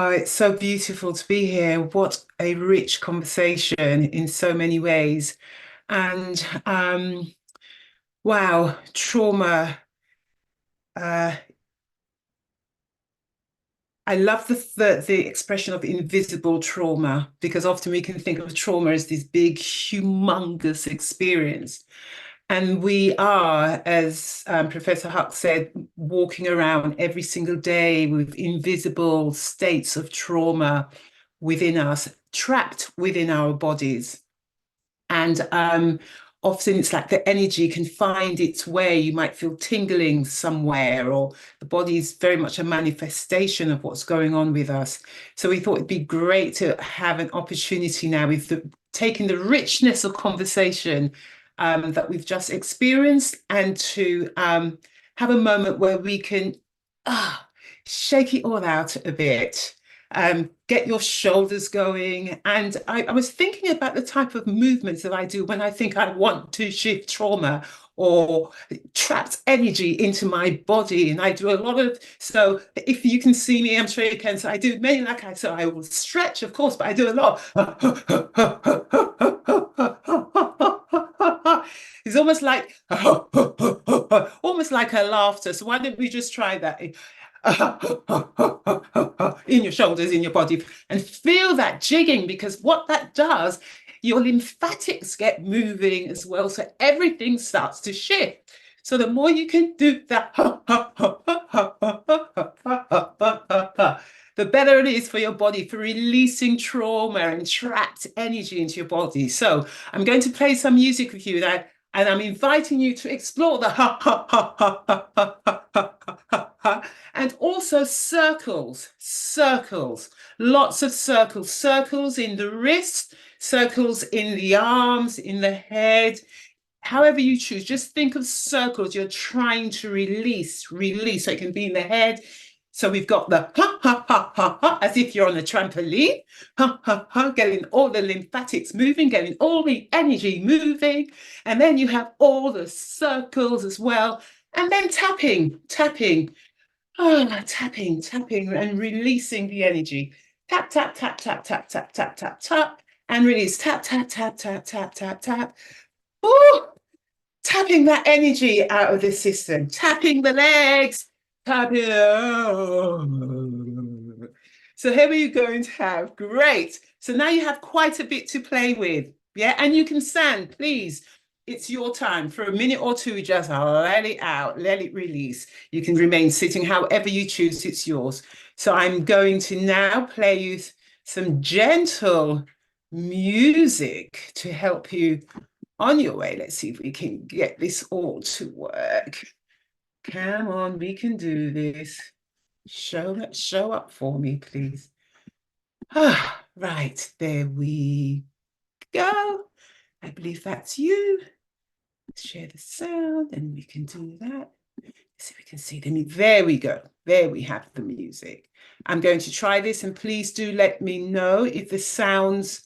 Oh, it's so beautiful to be here. What a rich conversation in so many ways. And wow, trauma. Uh, I love the expression of invisible trauma because often we can think of trauma as this big, humongous experience. And we are, as Professor Huck said, walking around every single day with invisible states of trauma within us, trapped within our bodies. And often it's like the energy can find its way. You might feel tingling somewhere, or the body is very much a manifestation of what's going on with us. So we thought it'd be great to have an opportunity now with taking the richness of conversation that we've just experienced and to have a moment where we can ah, shake it all out a bit, get your shoulders going. And I was thinking about the type of movements that I do when I think I want to shift trauma or trapped energy into my body. And I do a lot of, so if you can see me, I'm sure you can. So I do many, so I will stretch, of course, but I do a lot. It's almost like a laughter. So why don't we just try that? In your shoulders, in your body, and feel that jigging because what that does, your lymphatics get moving as well. So everything starts to shift. So the more you can do that, the better it is for your body for releasing trauma and trapped energy into your body. So I'm going to play some music with you now, and I'm inviting you to explore the and also circles, lots of circles in the wrist, circles in the arms, in the head, however you choose. Just think of circles you're trying to release. So it can be in the head. So we've got the as if you're on a trampoline, getting all the lymphatics moving, getting all the energy moving. And then you have all the circles as well. And then tapping, tapping and releasing the energy. Tap, tap, tap, tap, tap, tap, tap, tap, tap, and release. Tap, tap, tap, tap, tap, tap, tap. Oh, tapping that energy out of the system. Tapping the legs. Tapping. So here we're going to have. Great. So now you have quite a bit to play with. Yeah, and you can stand, please. It's your time for a minute or two. Just let it out, let it release. You can remain sitting however you choose, it's yours. So I'm going to now play you some gentle music to help you on your way. Let's see if we can get this all to work. Come on, we can do this. Show up for me, please. Right, there we go. I believe that's you. Share the sound and we can do that. Let's see if we can see them. There we go. There we have the music. I'm going to try this and please do let me know if this sounds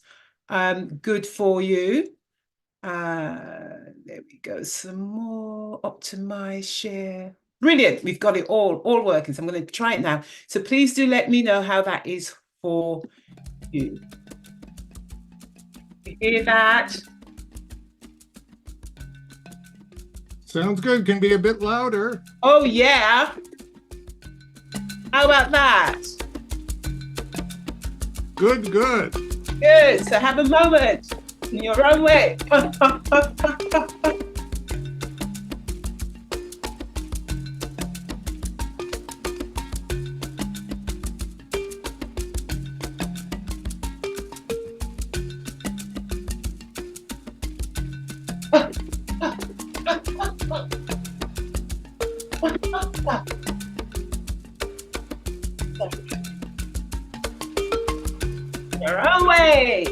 good for you. There we go. Some more. Optimize, share. Brilliant. We've got it all working. So I'm going to try it now. So please do let me know how that is for you. You hear that? Sounds good. Can be a bit louder. Oh, yeah. How about that? Good, good. Good. So have a moment in your own way. Your own way.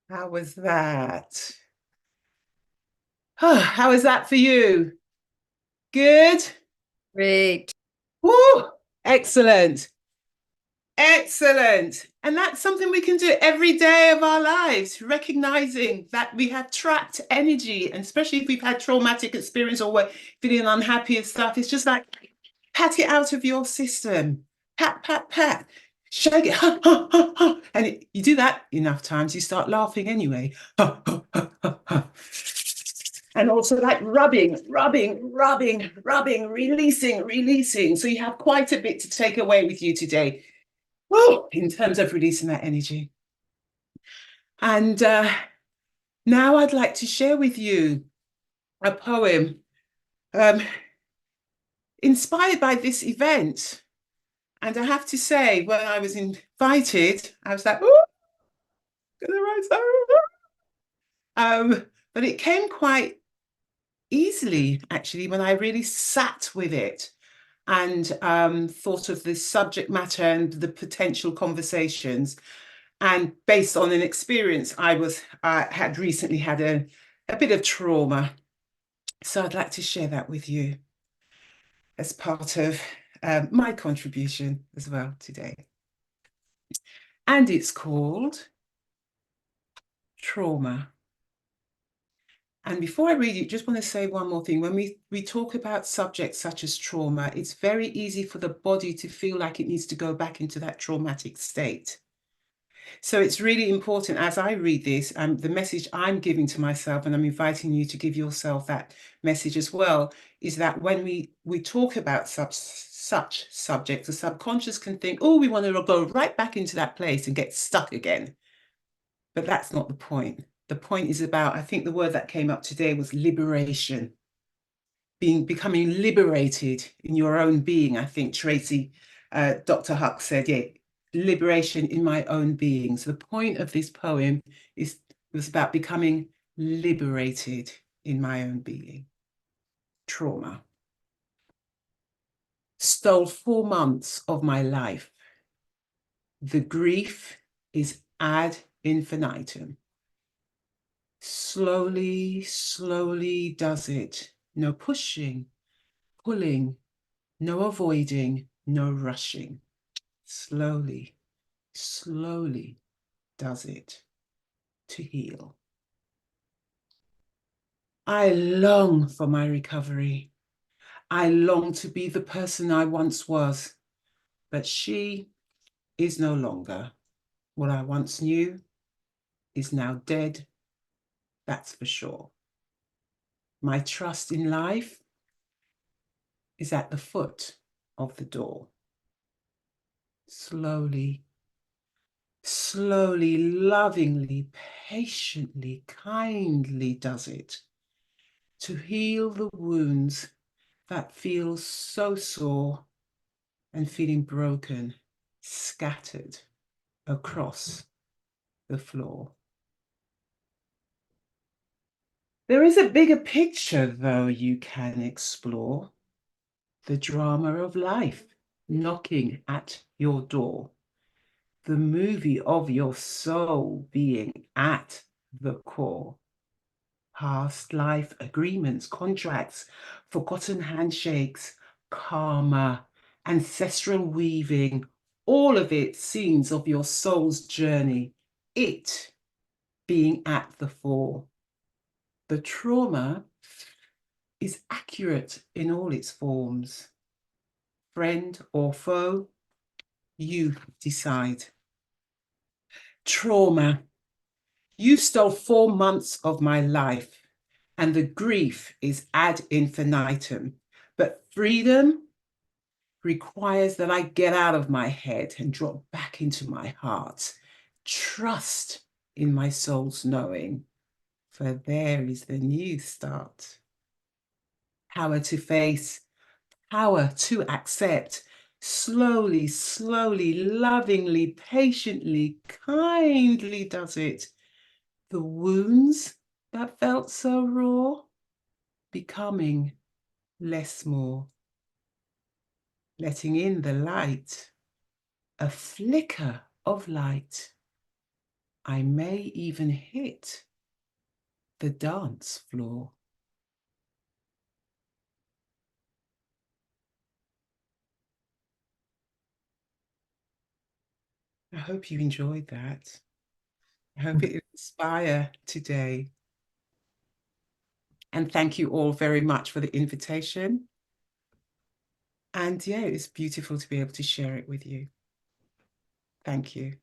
How was that? How was that for you? Good? Great. Woo! Excellent. Excellent. And that's something we can do every day of our lives, recognizing that we have trapped energy, and especially if we've had traumatic experience or we're feeling unhappy and stuff. It's just like pat it out of your system. Pat, pat, pat. Shake it. Ha, ha, ha, ha. And you do that enough times, you start laughing anyway. Ha, ha, ha, ha, ha. And also like rubbing, releasing. So you have quite a bit to take away with you today. Whoa, in terms of releasing that energy. And now I'd like to share with you a poem inspired by this event. And I have to say, when I was invited, I was like, oh, gonna write something. But it came quite easily, actually, when I really sat with it and thought of the subject matter and the potential conversations. And based on an experience, I had recently had a bit of trauma. So I'd like to share that with you as part of my contribution as well today. And it's called Trauma. And before I read it, just want to say one more thing. When we talk about subjects such as trauma, it's very easy for the body to feel like it needs to go back into that traumatic state. So it's really important as I read this, the message I'm giving to myself, and I'm inviting you to give yourself that message as well, is that when we talk about such subjects, the subconscious can think, oh, we want to go right back into that place and get stuck again. But that's not the point. The point is about, I think the word that came up today was liberation. Becoming liberated in your own being. I think Tracy, Dr. Huck said, yeah, liberation in my own being. So the point of this poem was about becoming liberated in my own being. Trauma. Stole 4 months of my life. The grief is ad infinitum. Slowly, slowly does it. No pushing, pulling, no avoiding, no rushing. Slowly, slowly does it to heal. I long for my recovery. I long to be the person I once was, but she is no longer. What I once knew is now dead, that's for sure. My trust in life is at the foot of the door. Slowly, slowly, lovingly, patiently, kindly does it to heal the wounds that feel so sore and feeling broken, scattered across the floor. There is a bigger picture, though, you can explore. The drama of life knocking at your door. The movie of your soul being at the core. Past life agreements, contracts, forgotten handshakes, karma, ancestral weaving, all of it scenes of your soul's journey, it being at the fore. The trauma is accurate in all its forms. Friend or foe, you decide. Trauma. You stole 4 months of my life, and the grief is ad infinitum. But freedom requires that I get out of my head and drop back into my heart. Trust in my soul's knowing, for there is the new start. Power to face, power to accept. Slowly, slowly, lovingly, patiently, kindly does it. The wounds that felt so raw, becoming less more. Letting in the light, a flicker of light. I may even hit the dance floor. I hope you enjoyed that. I hope it inspired today. And thank you all very much for the invitation. And yeah, it's beautiful to be able to share it with you. Thank you.